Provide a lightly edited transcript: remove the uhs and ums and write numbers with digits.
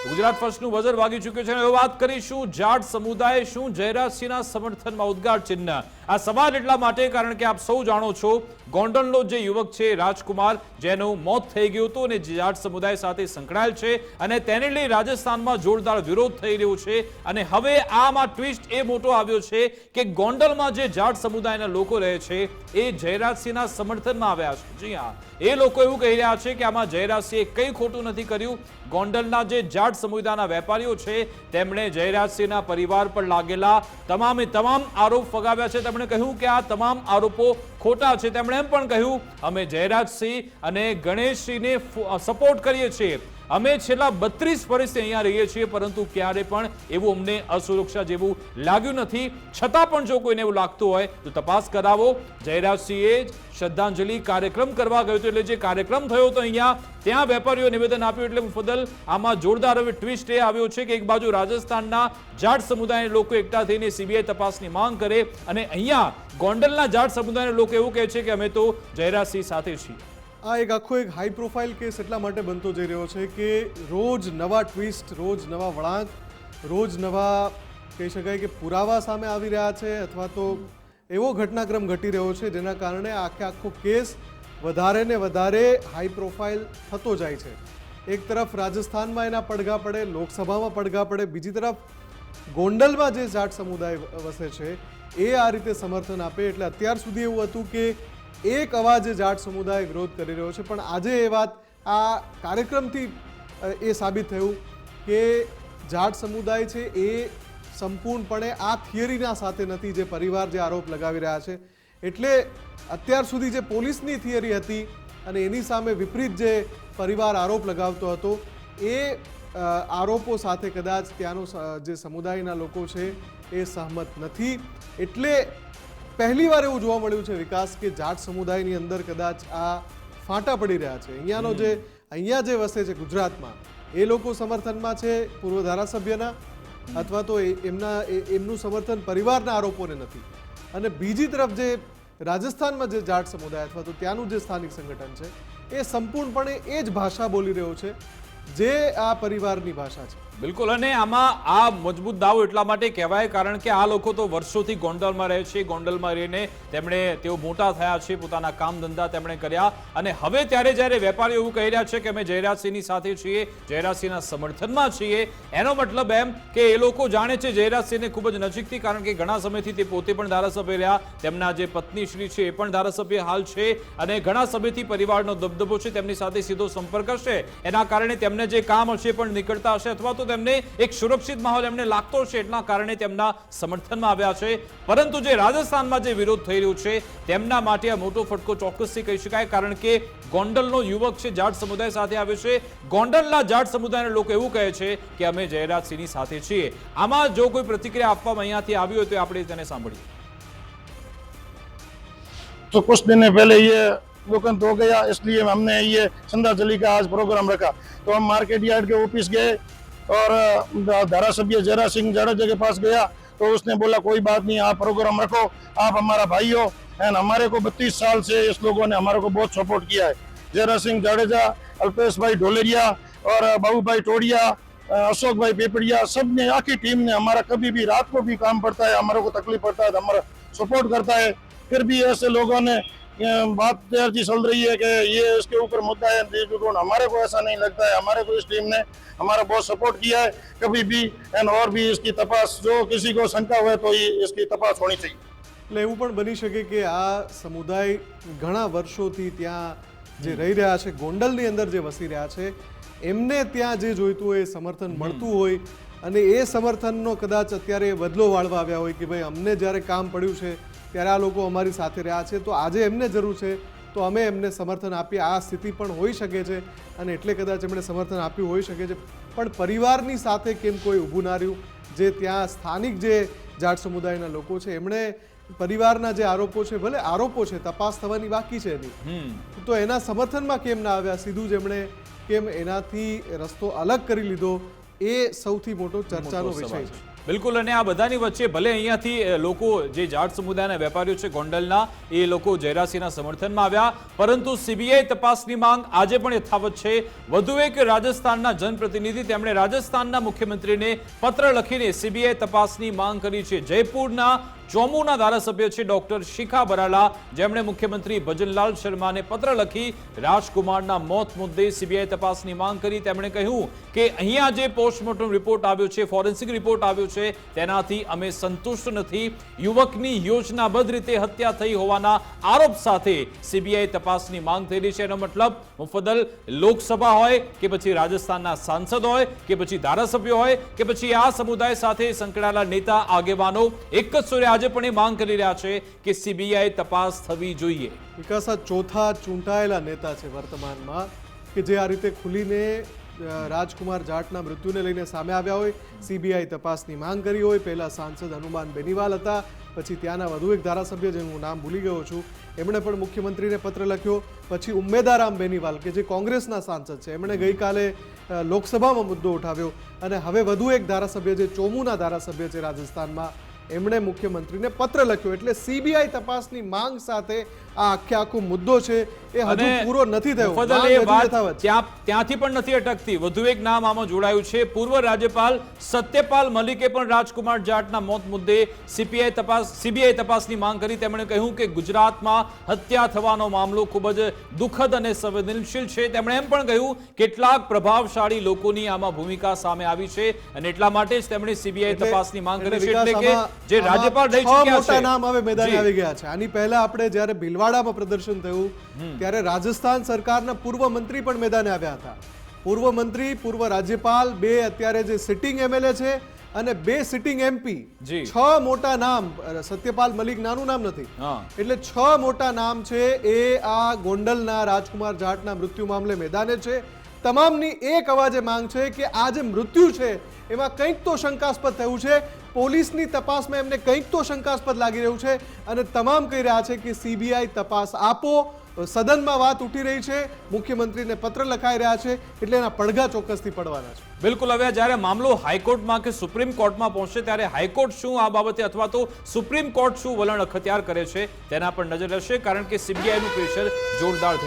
Gujarat ફર્સ્ટનું buzzer વાગી ચૂક્યું છે અને હવે વાત કરીશું જાટ સમુદાય શું જયરાજસિંહના સમર્થનમાં ઉદ્ગાર ચિહ્ન। આ સવાલ એટલા માટે કારણ કે આપ સૌ જાણો છો ગોંડલનો જે યુવક છે રાજકુમાર જેનું મોત થઈ ગયું હતું અને જાટ સમુદાય સાથે સંકળાયેલ છે અને તેને લઈ રાજસ્થાનમાં જોરદાર વિરોધ થઈ રહ્યો છે અને હવે આમાં ટ્વિસ્ટ એ મોટો આવ્યો છે કે ગોંડલમાં જે જાટ સમુદાયના લોકો રહે છે એ જયરાજસિંહના સમર્થનમાં આવ્યા છે। જી હા, એ લોકો એવું કહી રહ્યા છે કે આમાં જયરાજસિંહે કંઈ ખોટું નથી કર્યું। ગોંડલના જે જાટ સમુદાયના વેપારીઓ છે તેમણે જયરાજસિંહના પરિવાર પર લાગેલા તમામે તમામ આરોપ ફગાવ્યા છે। તેમણે કહ્યું કે આ તમામ આરોપો ખોટા છે। તેમણે એમ પણ કહ્યું અમે જયરાજસિંહ અને ગણેશસિંહને સપોર્ટ કરીએ છીએ। અમે છેલ્લા 32 વર્ષથી અહીંયા રહીએ છીએ પરંતુ ક્યારે પણ એવું અમને અસુરક્ષા જેવું લાગ્યું નથી। છતાં પણ જો કોઈને એવું લાગતું હોય તો તપાસ કરાવો। જયરાજસિંહે શ્રદ્ધાંજલિ કાર્યક્રમ કરવા ગયો હતો એટલે જે કાર્યક્રમ થયો હતો અહીંયા ત્યાં વેપારીઓ નિવેદન આપ્યું એટલે મુફદ્દલ આમાં જોરદાર હવે ટ્વિસ્ટ એ આવ્યો છે કે એક બાજુ રાજસ્થાનના જાટ સમુદાયના લોકો એકઠા થઈને સીબીઆઈ તપાસની માંગ કરે અને અહીંયા ગોંડલના જાટ સમુદાયના લોકો એવું કહે છે કે અમે તો જયરાજસિંહ સાથે છીએ। આ એક આખો એક હાઈ પ્રોફાઇલ કેસ એટલા માટે બનતો જઈ રહ્યો છે કે રોજ નવા ટ્વિસ્ટ, રોજ નવા વળાંક, રોજ નવા કહી શકાય કે પુરાવા સામે આવી રહ્યા છે અથવા તો એવો ઘટનાક્રમ ઘટી રહ્યો છે જેના કારણે આખો કેસ વધારે ને વધારે હાઈ પ્રોફાઇલ થતો જાય છે। એક તરફ રાજસ્થાનમાં એના પડઘા પડે, લોકસભામાં પડઘા પડે, બીજી તરફ ગોંડલમાં જે જાટ સમુદાય વસે છે એ આ રીતે સમર્થન આપે એટલે અત્યાર સુધી એવું હતું કે એક અવાજ જાટ સમુદાય વિરોધ કરી રહ્યો છે પણ આજે એ વાત આ કાર્યક્રમથી એ સાબિત થયું કે જાટ સમુદાય છે એ સંપૂર્ણપણે આ થિયરીના સાથે નથી જે પરિવાર જે આરોપ લગાવી રહ્યા છે। એટલે અત્યાર સુધી જે પોલીસની થિયરી હતી અને એની સામે વિપરીત જે પરિવાર આરોપ લગાવતો હતો એ આરોપો સાથે કદાચ ત્યાંનો જે સમુદાયના લોકો છે એ સહમત નથી। એટલે પહેલી વાર એવું જોવા મળ્યું છે વિકાસ કે જાટ સમુદાયની અંદર કદાચ આ ફાંટા પડી રહ્યા છે। અહીંયા જે વસે છે ગુજરાતમાં એ લોકો સમર્થનમાં છે પૂર્વ ધારાસભ્યના અથવા તો એમનું સમર્થન પરિવારના આરોપોને નથી અને બીજી તરફ જે રાજસ્થાનમાં જે જાટ સમુદાય અથવા તો ત્યાંનું જે સ્થાનિક સંગઠન છે એ સંપૂર્ણપણે એ જ ભાષા બોલી રહ્યો છે જે આ પરિવારની ભાષા છે। બિલકુલ, અને આમાં આ મજબૂત દાવો એટલા માટે કહેવાય કારણ કે આ લોકો તો વર્ષોથી ગોંડલમાં રહે છે। ગોંડલમાં રહીને તેઓ મોટા થયા છે, પોતાના કામ ધંધા તેમણે કર્યા અને હવે જ્યારે વેપારીઓ એવું કહી રહ્યા છે કે અમે જયરાજસિંહની સાથે છીએ, જયરાજસિંહના સમર્થનમાં છીએ, એનો મતલબ એમ કે એ લોકો જાણે છે જયરાજસિંહને ખૂબ જ નજીકથી કારણ કે ઘણા સમયથી તે પોતે પણ ધારાસભ્ય રહ્યા, તેમના જે પત્ની શ્રી છે એ પણ ધારાસભ્ય હાલ છે અને ઘણા સમયથી પરિવારનો દબદબો છે, તેમની સાથે સીધો સંપર્ક હશે, એના કારણે તેમને જે કામ હશે પણ નીકળતા હશે અથવા તો તેમને એક સુરક્ષિત માહોલ એમને લાગતો છે એટલા કારણે તેમના સમર્થનમાં આવ્યા છે। પરંતુ જે રાજસ્થાનમાં જે વિરોધ થઈ રહ્યો છે તેમના માટે આ મોટો ફટકો ચોક્કસથી કહી શકાય કારણ કે ગોંડલનો યુવક છે જાટ સમુદાય સાથે આવ્યો છે। ગોંડલના જાટ સમુદાયના લોકો એવું કહે છે કે અમે જયરાજસિંહની સાથે છીએ। આમાં જો કોઈ પ્રતિક્રિયા આપવામાં અહીંયાથી આવી હોય તો આપણે તેને સાંભળીએ। तो कुछ दिन पहले ये वोकंत हो गया इसलिए हमने ये श्रद्धांजलि का आज प्रोग्राम रखा। तो हम मार्केट यार्ड के ऑफिस गए और धारा सभ्य जयराज सिंह जाडेजा के पास गया तो उसने बोला कोई बात नहीं, आप प्रोग्राम रखो, आप हमारा भाई हो एंड हमारे को 32 साल से इस लोगों ने हमारे को बहुत सपोर्ट किया है। जयराज सिंह जाडेजा, अल्पेश भाई ढोलेरिया और बाबू भाई टोडिया, अशोक भाई पेपड़िया, सब ने आखिर टीम ने हमारा कभी भी रात को भी काम पड़ता है, हमारे को तकलीफ पड़ता है तो हमारा सपोर्ट करता है। फिर भी ऐसे लोगों ने बात तैयार चल रही है कि ये इसके ऊपर मुद्दा है, हमारे को ऐसा नहीं लगता है। हमारे को इस टीम ने हमारा बहुत सपोर्ट किया है कभी भी एंड और भी इसकी तपास जो किसी को शंका हुआ तो ये इसकी तपास होनी चाहिए। એટલે એવું પણ બની શકે કે આ સમુદાય ઘણા વર્ષોથી ત્યાં જે રહી રહ્યા છે ગોંડલની અંદર જે વસી રહ્યા છે એમને ત્યાં જે જોઈતું હોય સમર્થન મળતું હોય અને એ સમર્થનનો કદાચ અત્યારે બદલો વાળવા આવ્યા હોય કે ભાઈ અમને જ્યારે કામ પડ્યું છે ત્યારે આ લોકો અમારી સાથે રહ્યા છે તો આજે એમને જરૂર છે તો અમે એમને સમર્થન આપીએ। આ સ્થિતિ પણ હોઈ શકે છે અને એટલે કદાચ એમણે સમર્થન આપ્યું હોઈ શકે છે પણ પરિવારની સાથે કેમ કોઈ ઊભું ના રહ્યું? જે ત્યાં સ્થાનિક જે જાટ સમુદાયના લોકો છે એમણે પરિવારના જે આરોપો છે, ભલે આરોપો છે, તપાસ થવાની બાકી છે એની, તો એના સમર્થનમાં કેમ ના આવ્યા? સીધું જ એમણે કેમ એનાથી રસ્તો અલગ કરી લીધો? એ સૌથી મોટો ચર્ચાનો વિષય છે। બિલકુલ, અને આ બધાની વચ્ચે ભલે અહીંયાથી લોકો જે જાટ સમુદાયના વેપારીઓ છે ગોંડલના, એ લોકો જયરાસિંહના સમર્થનમાં આવ્યા, પરંતુ સીબીઆઈ તપાસની માંગ આજે પણ યથાવત છે. વધુ એક રાજસ્થાનના જનપ્રતિનિધિ, તેમણે રાજસ્થાનના મુખ્યમંત્રીને પત્ર લખીને સીબીઆઈ તપાસની માંગ કરી છે. જયપુરના ચોમુના ધારાસભ્ય છે ડોક્ટર શિખા બરાલા, જેમણે મુખ્યમંત્રી ભજનલાલ શર્માને પત્ર લખી રાજકુમારના મોત મુદ્દે સીબીઆઈ તપાસની માંગ કરી. તેમણે કહ્યું કે અહીંયા જે પોસ્ટમોર્ટમ રિપોર્ટ આવ્યો છે, ફોરેન્સિક રિપોર્ટ આવ્યો છે, તેનાથી અમે સંતુષ્ટ નથી. યુવકની યોજનાબદ્ધ રીતે હત્યા થઈ હોવાના આરોપ સાથે સીબીઆઈ તપાસની માંગ થઈ રહી છે. એનો મતલબ મુફદ્દલ લોકસભા હોય કે પછી રાજસ્થાનના સાંસદ હોય કે પછી ધારાસભ્યો હોય કે પછી આ સમુદાય સાથે સંકળાયેલા નેતા આગેવાનો એક જ સુરે આજે પણ એ માંગ કરી રહ્યા છે કે સીબીઆઈ તપાસ થવી જોઈએ. વિકાસ આ ચોથા ચૂંટાયેલા નેતા છે વર્તમાનમાં કે જે આ રીતે ખુલીને રાજકુમાર જાટના મૃત્યુને લઈને સામે આવ્યા હોય, સીબીઆઈ તપાસની માંગ કરી હોય. પહેલા સાંસદ હનુમાન બેનીવાલ હતા, પછી ત્યાંના વધુ એક ધારાસભ્ય જેનું હું નામ ભૂલી ગયો છું, એમણે પણ મુખ્યમંત્રીને પત્ર લખ્યો. પછી ઉમેદારામ બેનીવાલ કે જે કોંગ્રેસના સાંસદ છે, એમણે ગઈકાલે લોકસભામાં મુદ્દો ઉઠાવ્યો. અને હવે વધુ એક ધારાસભ્ય જે ચોમુના ધારાસભ્ય છે રાજસ્થાનમાં, એમણે મુખ્યમંત્રીને પત્ર લખ્યો. એટલે સીબીઆઈ તપાસની માંગ સાથે આ આખો મુદ્દો છે એ હજુ પૂરો નથી થયો. મુફદ્દલ એ વાત ત્યાંથી પણ નથી અટકતી. વધુ એક નામ આમાં જોડાયું છે. પૂર્વ રાજ્યપાલ સત્યપાલ મલિકે પણ રાજકુમાર જાટના મોત મુદ્દે સીબીઆઈ તપાસની માંગ કરી. તેમણે કહ્યું કે ગુજરાતમાં હત્યા થવાનો મામલો ખૂબ જ દુઃખદ અને સંવેદનશીલ છે. તેમણે એમ પણ કહ્યું કેટલાક પ્રભાવશાળી લોકોની આમાં ભૂમિકા સામે આવી છે અને એટલા માટે જ તેમણે સીબીઆઈ તપાસની માંગ કરી છે. એટલે કે જે રાજ્યપાલ રહી ચૂક્યા છે, નામ હવે મેદાને આવી ગયા છે. આની પહેલા આપણે જ્યારે ભીલવાડામાં પ્રદર્શન થયું ત્યારે રાજસ્થાન સરકારના પૂર્વ મંત્રી પણ મેદાને આવ્યા હતા. પૂર્વ મંત્રી, પૂર્વ રાજ્યપાલ, બે અત્યારે જે સિટિંગ એમએલએ છે અને બે સિટિંગ એમપી, 6 મોટા નામ. સત્યપાલ મલિક નાનું નામ નથી. એટલે 6 મોટા નામ છે એ આ ગોંડલના રાજકુમાર જાટના મૃત્યુ મામલે મેદાને છે. તમામની એક અવાજે માંગ છે કે આ જે મૃત્યુ છે એમાં કંઈક તો શંકાસ્પદ થયું છે. પોલીસની તપાસમાં એમને કંઈક તો શંકાસ્પદ લાગી રહ્યું છે અને તમામ કહી રહ્યા છે કે સીબીઆઈ તપાસ આપો. સદનમાં વાત ઉઠી રહી છે, મુખ્યમંત્રીને પત્ર લખાઈ રહ્યા છે, એટલે એના પડઘા ચોક્કસથી પડવાના છે. બિલકુલ. હવે જ્યારે મામલો હાઈકોર્ટમાં કે સુપ્રીમ કોર્ટમાં પહોંચશે ત્યારે હાઈકોર્ટ શું આ બાબતે અથવા તો સુપ્રીમ કોર્ટ શું વલણ અખત્યાર કરે છે તેના પર નજર રહેશે, કારણ કે સીબીઆઈનું પ્રેશર જોરદાર થઈ